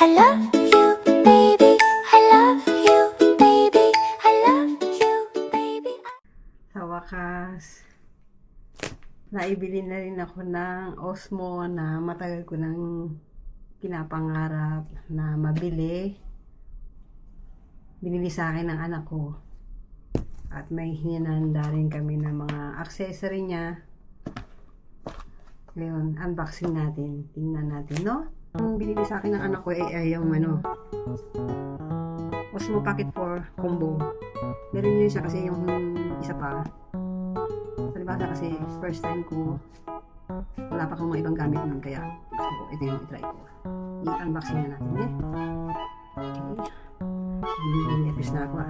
I love you, baby. I love you, baby. I love you, baby. Sa wakas, naibili na rin ako ng Osmo na matagal ko nang pinapangarap na mabili. Binili sa akin ng anak ko. At may hinanda rin kami ng mga accessory niya. Ngayon, unboxing natin. Tingnan natin, no? Ang binili sa akin ng anak ko ay yung Osmo Pocket 4 combo. Meron yun siya kasi yung isa pa. Palibasa kasi first time ko, wala pa akong mga ibang gamit nun, kaya gusto ko, ito yung itry ko. I-unboxing na natin, eh. Okay. Nilipis na ako, ah.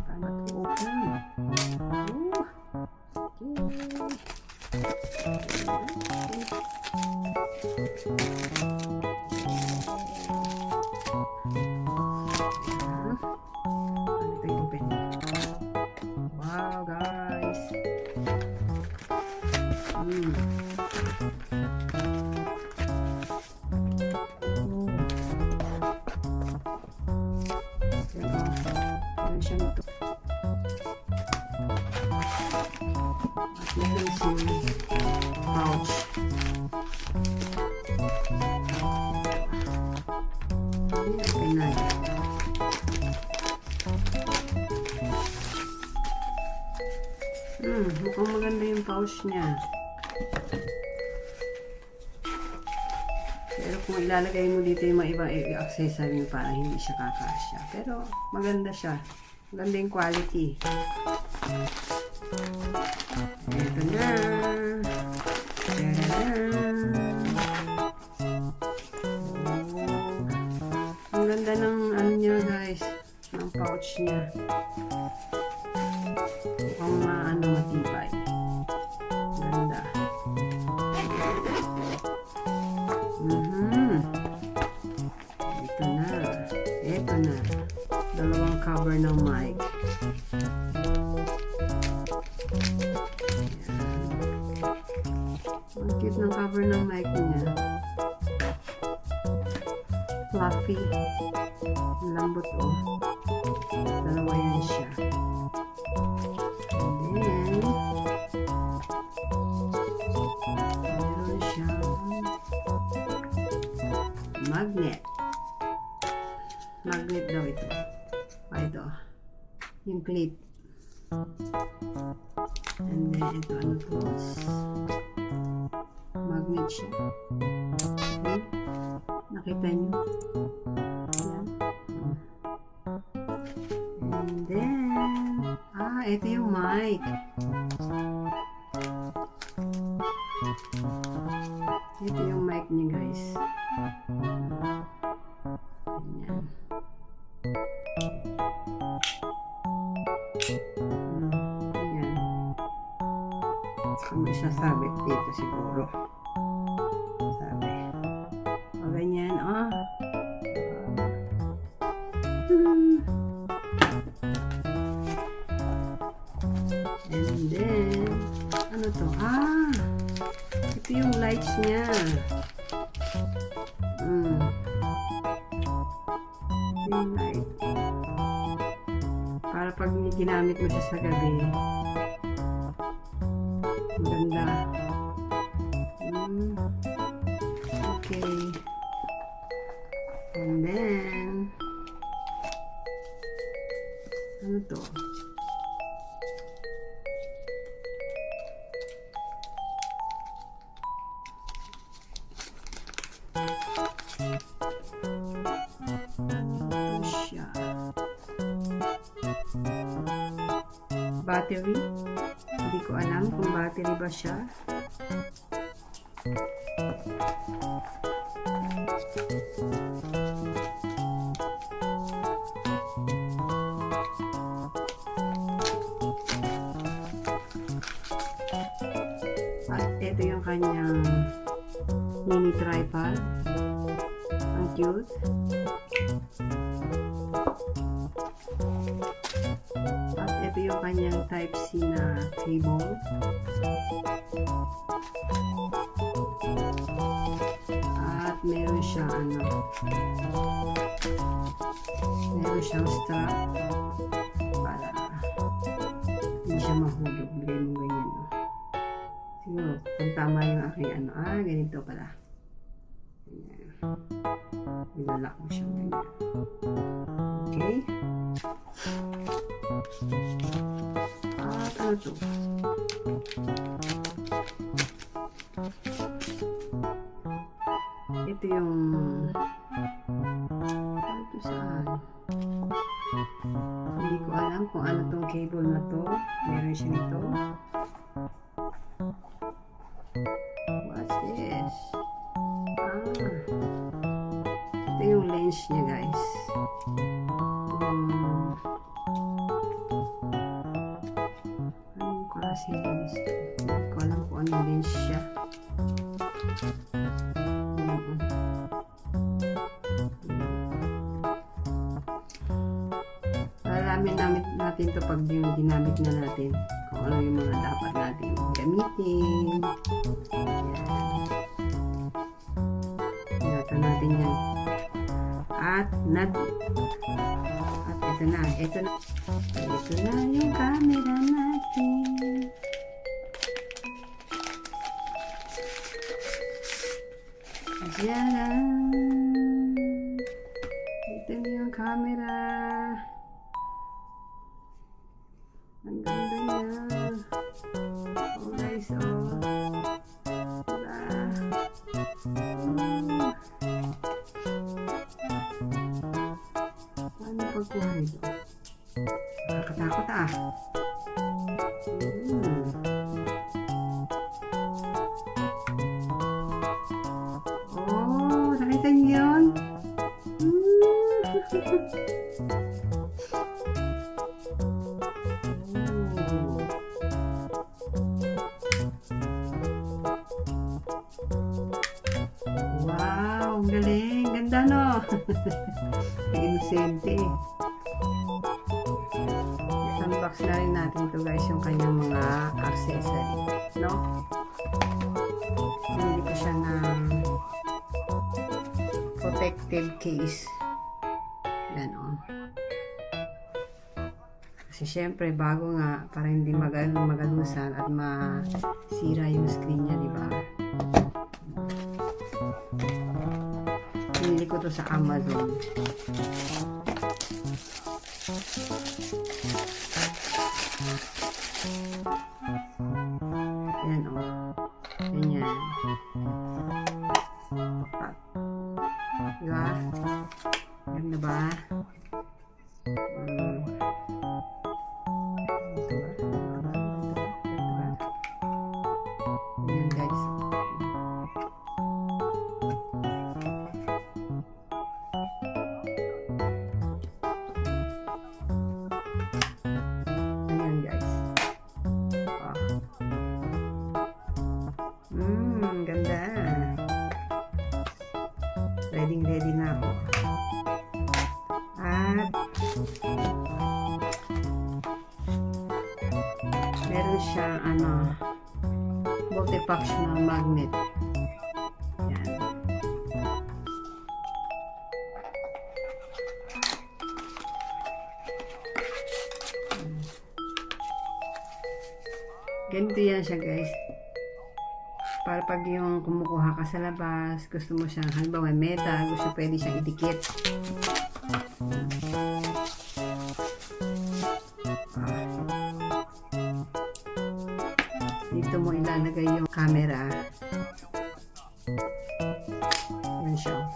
Paano ito open? Oh. Wow, guys. Meron siya nito. At meron siyang pouch. Open na. Mukhang maganda yung pouch niya. Pero kung ilalagay mo dito yung mga ibang accessory para hindi siya kakasya. Pero maganda siya. Maganda yung quality. Ito na. Ang ganda ng ano niya, guys. Ng pouch niya. Mukhang matibay. Ganda. Ito na. Dalawang cover ng mic. Ang cute ng cover ng mic niya. Fluffy. Lambot, oh. Dalawa yan siya. Meron siyang magnet. Magnet daw ito. Ito. Yung clip. And then ito, ano to? Magnet siya. Okay. Nakita niyo? Yan. And then, ito yung mic. Ito yung mic niya, guys. Ganyan. Ganyan. Kung may sasabit dito siguro. Sabi. O ganyan, And then, ano to? Ito yung lights niya. Yung light. Para pag ginamit mo siya sa gabi, maganda. Okay. And then, ano to? Battery. Hindi ko alam kung battery ba siya. At ito yung kanyang mini tripod. Ang cute. Ito yung kanyang Type-C na cable. At At meron siyang meron siyang strap para hindi siya mahulog. Bigay mo ganyan, no? Siguro, kung tama yung aking ganito pala. Ganyan. Ilalak mo siya ganyan. Okay? At ano to? Ito yung ano to saan? Hindi ko alam kung ano tong cable na to. Meron siya nito. What's this? Ito yung lens niya, guys. Anong klase lens? Hindi ko alam kung anong lens siya. Malalaman natin to pag yung ginamit na natin. Kung ano yung mga dapat natin gamitin. Ingatan natin yan. At ito na yung camera natin. Diyan. Ito na yung camera. Ang ganda niya. Oh guys, oh. Diba? Paano pagkuha nito? Nakakatakot ah. Oh, nakita niyo yun? Wow, galing. Ganda, no? Inosente. I-unbox na rin natin to guys, yung kanyang mga accessory. No? Hindi ko siya ng protective case. Yan, oh. Kasi syempre, bago nga, para hindi magalusan at masira yung screen niya, di ba? Pinili ko to sa Amazon. Yan, oh. Ganyan. Papat. Diba? Ganda ba? Ayan guys. Ayan guys. Ganda. Ready na ako. At meron siyang multi-function na magnet. Yan. Ganito yan siya guys. Para pag yung kumukuha ka sa labas, gusto mo siyang, halimbawa metal, pwede siyang idikit. Dito mo ilalagay yung camera. Yan siya.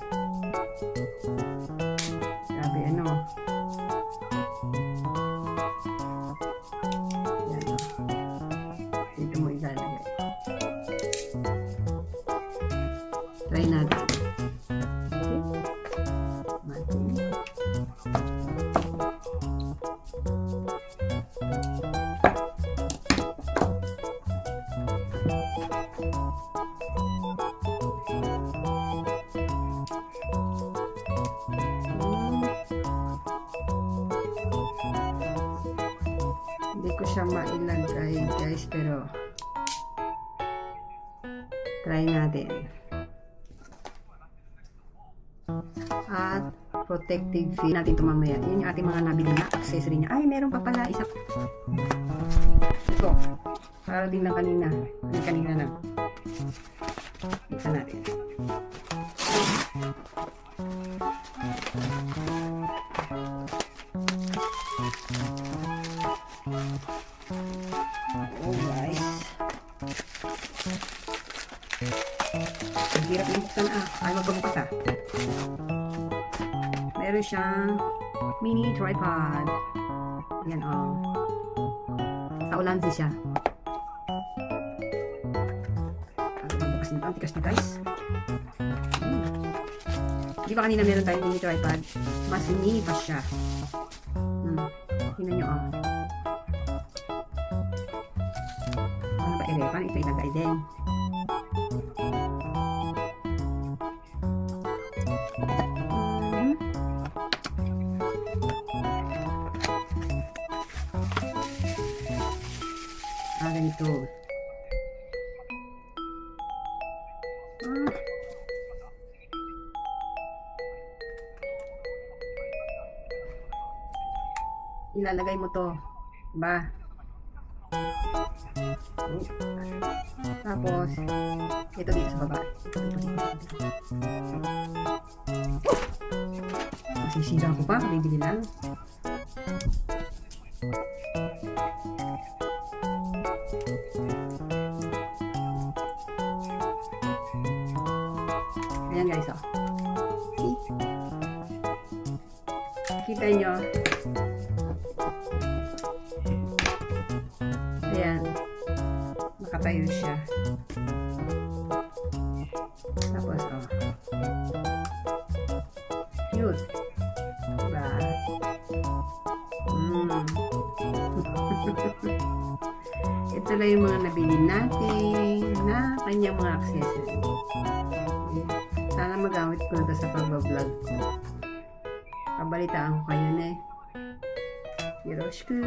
Sabi ano. Yan. Dito mo ilalagay. Try natin. Hindi ko siya mailagay guys, pero try natin. at protective fin natin ito mamaya. Yun yung ating mga nabili na accessory niya. Ay, meron pa pala isa. Ito. Para din lang kanina. Kanina na. Ito natin. Oh, guys. Ang hirap yung buksan Ay, magpabukas Meron siyang mini tripod. Yan Kaulansi siya. Magbukas nito. Ang tikas na guys. Di ba kanina meron tayong mini tripod? Mas mini pa siya. Tingnan nyo Ano ba paano ito ilagay din? Ganito. Ilalagay mo to. Ba? Tapos, ito dito sa baba. Masisira ko pa. Bibili lang. Ayan guys, See? Kita nyo? Ayan. Nakatayo siya. Tapos, Cute. Diba? Ito lang yung mga nabili natin na kanyang mga accessories. Sana magamit ko na ito sa pag-vlog ko. Pabalitaan ko kayo na Yoroshiku.